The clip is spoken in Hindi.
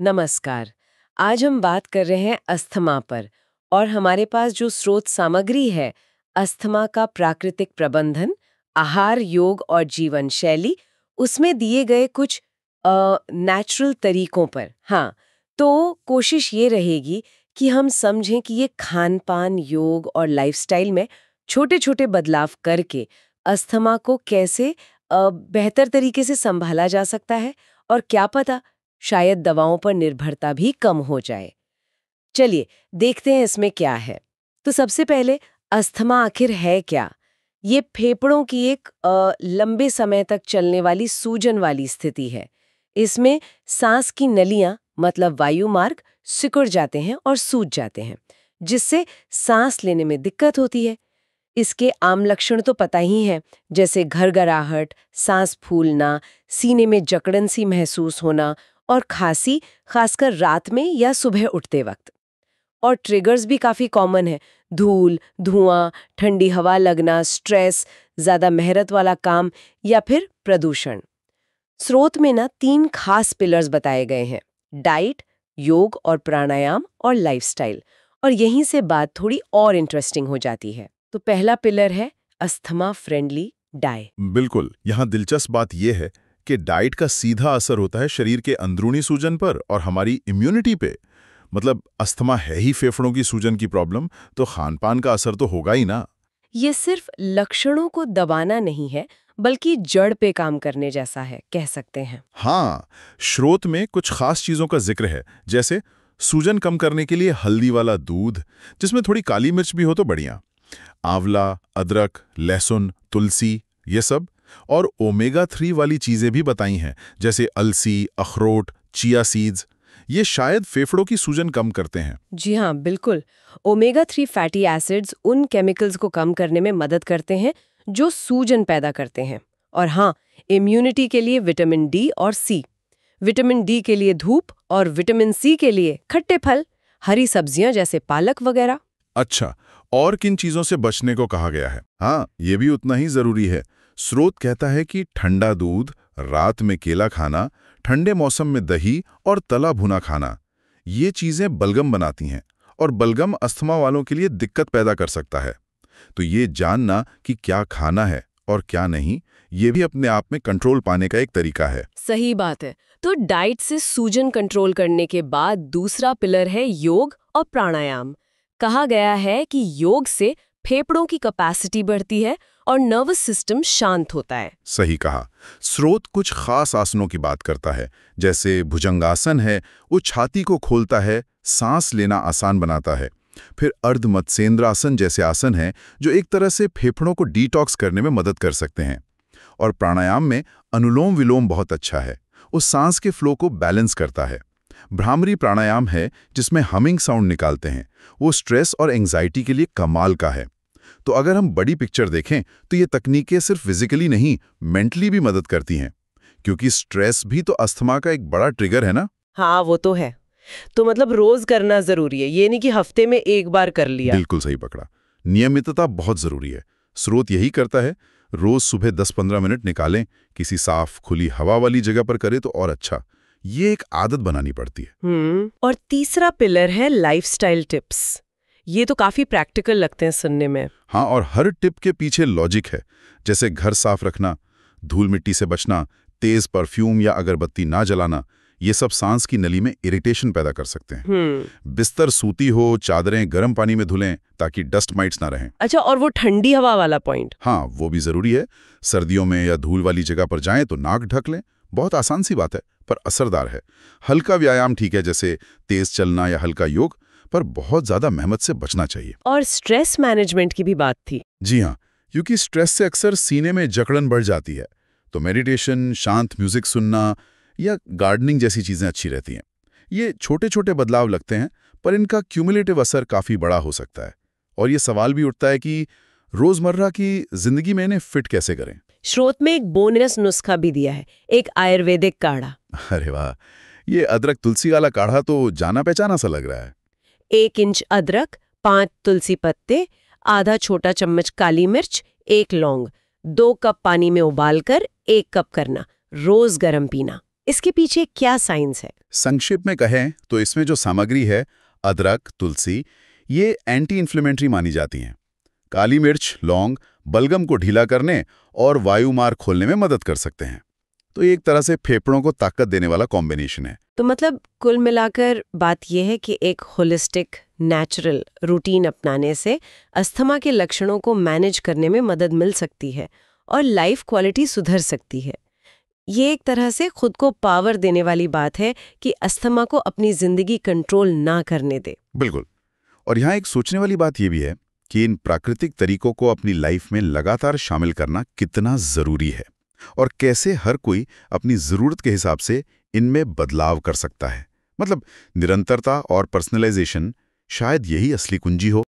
नमस्कार। आज हम बात कर रहे हैं अस्थमा पर और हमारे पास जो स्रोत सामग्री है अस्थमा का प्राकृतिक प्रबंधन, आहार, योग और जीवन शैली, उसमें दिए गए कुछ नेचुरल तरीकों पर। हाँ, तो कोशिश ये रहेगी कि हम समझें कि ये खान पान, योग और लाइफस्टाइल में छोटे छोटे बदलाव करके अस्थमा को कैसे बेहतर तरीके से संभाला जा सकता है, और क्या पता शायद दवाओं पर निर्भरता भी कम हो जाए। चलिए देखते हैं इसमें क्या है। तो सबसे पहले, अस्थमा आखिर है क्या? ये फेफड़ों की एक लंबे समय तक चलने वाली सूजन वाली स्थिति है। इसमें सांस की नलियां मतलब वायु मार्ग सिकुड़ जाते हैं और सूज जाते हैं, जिससे सांस लेने में दिक्कत होती है। इसके आम लक्षण तो पता ही हैं, जैसे घरघराहट, सांस फूलना, सीने में जकड़न सी महसूस होना और खांसी, खासकर रात में या सुबह उठते वक्त। और ट्रिगर्स भी काफी कॉमन है: धूल, धुआं, ठंडी हवा लगना, स्ट्रेस, ज्यादा मेहनत वाला काम या फिर प्रदूषण। स्रोत में ना 3 खास पिलर्स बताए गए हैं: डाइट, योग और प्राणायाम, और लाइफस्टाइल। और यहीं से बात थोड़ी और इंटरेस्टिंग हो जाती है। तो पहला पिलर है अस्थमा फ्रेंडली डाइट। बिल्कुल। यहाँ दिलचस्प बात यह है कि डाइट का सीधा असर होता है शरीर के अंदरूनी सूजन पर और हमारी इम्यूनिटी पे। मतलब अस्थमा है ही फेफड़ों की सूजन की प्रॉब्लम, तो खानपान का असर तो होगा ही ना। ये सिर्फ लक्षणों को दबाना नहीं है, बल्कि जड़ पे काम करने जैसा है, कह सकते हैं। हाँ, स्रोत में कुछ खास चीजों का जिक्र है, जैसे सूजन कम करने के लिए हल्दी वाला दूध, जिसमें थोड़ी काली मिर्च भी हो तो बढ़िया, आंवला, अदरक, लहसुन, तुलसी, ये सब। और ओमेगा 3 वाली चीजें भी बताई हैं, जैसे अलसी, अखरोट, चिया सीड्स। ये शायद फेफड़ों की सूजन कम करते हैं। जी हाँ, बिल्कुल। ओमेगा 3 फैटी एसिड्स उन केमिकल्स को कम करने में मदद करते हैं जो सूजन पैदा करते हैं। और हाँ, इम्यूनिटी के लिए विटामिन डी और सी। विटामिन डी के लिए धूप और विटामिन सी के लिए खट्टे फल, हरी सब्जियां जैसे पालक वगैरह। अच्छा, और किन चीजों से बचने को कहा गया है? हाँ, ये भी उतना ही जरूरी है। स्रोत कहता है कि ठंडा दूध, रात में केला खाना, ठंडे मौसम में दही और तला भुना खाना, ये चीजें बलगम बनाती हैं और बलगम अस्थमा वालों के लिए दिक्कत पैदा कर सकता है। तो ये जानना कि क्या खाना है और क्या नहीं, ये भी अपने आप में कंट्रोल पाने का एक तरीका है। सही बात है। तो डाइट से सूजन कंट्रोल करने के बाद दूसरा पिलर है योग और प्राणायाम। कहा गया है कि योग से फेफड़ों की कैपेसिटी बढ़ती है और नर्वस सिस्टम शांत होता है। सही कहा। स्रोत कुछ खास आसनों की बात करता है, जैसे भुजंगासन है, वो छाती को खोलता है, सांस लेना आसान बनाता है। फिर अर्ध मत्स्येंद्रासन जैसे आसन हैं, जो एक तरह से फेफड़ों को डिटॉक्स करने में मदद कर सकते हैं। और प्राणायाम में अनुलोम विलोम बहुत अच्छा है, वो सांस के फ्लो को बैलेंस करता है। भ्रामरी प्राणायाम है, जिसमें हमिंग साउंड निकालते हैं, वो स्ट्रेस और एंजाइटी के लिए कमाल का है। तो अगर हम बड़ी पिक्चर देखें तो ये तकनीकें सिर्फ फिजिकली नहीं, मेंटली भी मदद करती हैं, क्योंकि स्ट्रेस भी तो अस्थमा का एक बड़ा ट्रिगर है ना। हाँ, वो तो है। तो मतलब रोज करना जरूरी है, ये नहीं कि हफ्ते में एक बार कर लिया। बिल्कुल सही पकड़ा। नियमितता बहुत जरूरी है। स्रोत यही करता है, रोज सुबह 10-15 मिनट निकालें, किसी साफ खुली हवा वाली जगह पर करें तो और अच्छा। ये एक आदत बनानी पड़ती है। और तीसरा पिलर है लाइफस्टाइल टिप्स। ये तो काफी प्रैक्टिकल लगते हैं सुनने में। हाँ, और हर टिप के पीछे लॉजिक है, जैसे घर साफ रखना, धूल मिट्टी से बचना, तेज परफ्यूम या अगरबत्ती ना जलाना। ये सब सांस की नली में इरिटेशन पैदा कर सकते हैं। बिस्तर सूती हो, चादरें गर्म पानी में धुलें ताकि डस्ट माइट्स ना रहें। अच्छा, और वो ठंडी हवा वाला पॉइंट? हाँ, वो भी जरूरी है। सर्दियों में या धूल वाली जगह पर जाएं तो नाक ढक लें। बहुत आसान सी बात है, पर असरदार है। हल्का व्यायाम ठीक है, जैसे तेज चलना या हल्का योग, पर बहुत ज्यादा मेहनत से बचना चाहिए। और स्ट्रेस मैनेजमेंट की भी बात थी। जी हाँ, क्योंकि स्ट्रेस से अक्सर सीने में जकड़न बढ़ जाती है, तो मेडिटेशन, शांत म्यूजिक सुनना या गार्डनिंग जैसी चीजें अच्छी रहती हैं। ये छोटे छोटे बदलाव लगते हैं, पर इनका क्यूमुलेटिव असर काफी बड़ा हो सकता है। और ये सवाल भी उठता है कि रोजमर्रा की जिंदगी में इन्हें फिट कैसे करें। स्रोत में एक बोनस नुस्खा भी दिया है, एक आयुर्वेदिक काढ़ा। अरे वाह, ये अदरक तुलसी वाला काढ़ा तो जाना पहचाना सा लग रहा है। 1 इंच अदरक, 5 तुलसी पत्ते, आधा छोटा चम्मच काली मिर्च, 1 लौंग, 2 कप पानी में उबालकर 1 कप करना, रोज गर्म पीना। इसके पीछे क्या साइंस है? संक्षेप में कहें तो इसमें जो सामग्री है, अदरक, तुलसी, ये एंटी इन्फ्लेमेटरी मानी जाती हैं। काली मिर्च, लौंग बलगम को ढीला करने और वायुमार्ग खोलने में मदद कर सकते हैं। तो ये एक तरह से फेफड़ों को ताकत देने वाला कॉम्बिनेशन है। तो मतलब कुल मिलाकर बात यह है कि एक होलिस्टिक नेचुरल रूटीन अपनाने से अस्थमा के लक्षणों को मैनेज करने में मदद मिल सकती है और लाइफ क्वालिटी सुधर सकती है। ये एक तरह से खुद को पावर देने वाली बात है कि अस्थमा को अपनी जिंदगी कंट्रोल ना करने दे। बिल्कुल। और यहाँ एक सोचने वाली बात यह भी है कि इन प्राकृतिक तरीकों को अपनी लाइफ में लगातार शामिल करना कितना जरूरी है और कैसे हर कोई अपनी जरूरत के हिसाब से इनमें बदलाव कर सकता है। मतलब निरंतरता और पर्सनलाइजेशन शायद यही असली कुंजी हो।